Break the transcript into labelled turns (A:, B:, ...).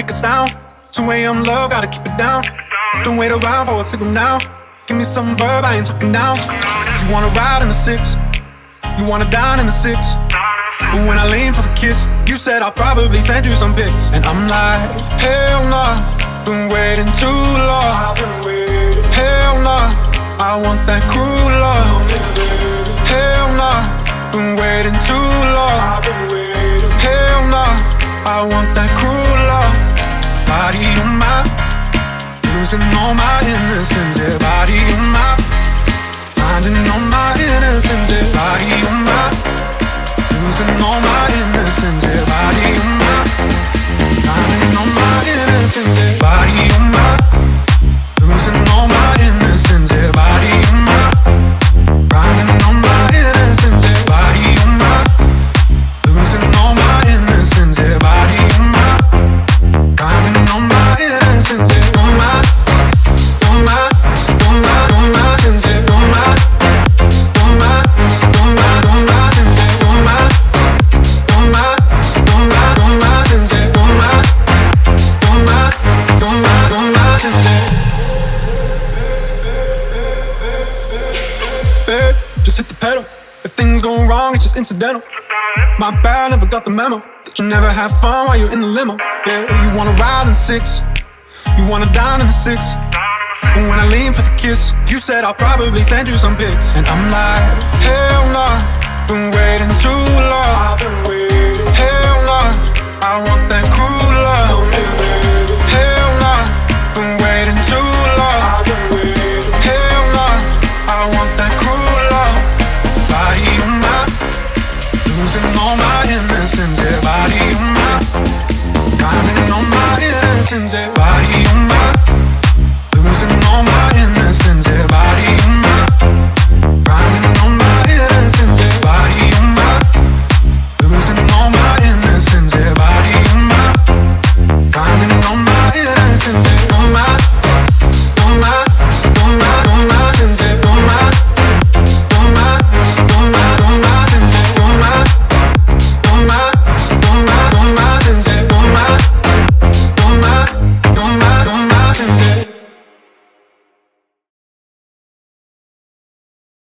A: make a sound. 2 a.m. love, gotta keep it down. Don't wait around for a signal now. Give me some verb, I ain't talking now. You wanna ride in the 6, you wanna dine in the 6. But when I lean for the kiss, you said I'll probably send you some pics. And I'm like, hell nah, been waiting too long. Hell nah, I want that cruel love. Hell nah, been waiting too long. Hell nah, I want that cruel love. Body on my, losing all my innocence. Yeah, body on my, finding all my innocence. Yeah, body on my, losing all my innocence. Yeah, body on my, finding all my innocence. Yeah, body on my, losing all my innocence. Yeah, body on my, finding all my innocence. Yeah, body on my, losing all my innocence. Yeah, body on my, finding all my innocence. Yeah, on my, on my, on my, on my innocence. Yeah, on my, on my, on my, on my innocence. Yeah, on my, on my, on my, on my innocence. Yeah, on my, on my, on my, on my innocence. Babe, just hit the pedal. If things go wrong, it's just incidental. My bad, never got the memo that you never have fun while you're in the limo. Yeah, you wanna ride in 6, you wanna dine in the 6. And when I lean for the kiss, you said I'll probably send you some pics. And I'm like, hell nah, been waiting too long. Hell nah, I want that cruel love.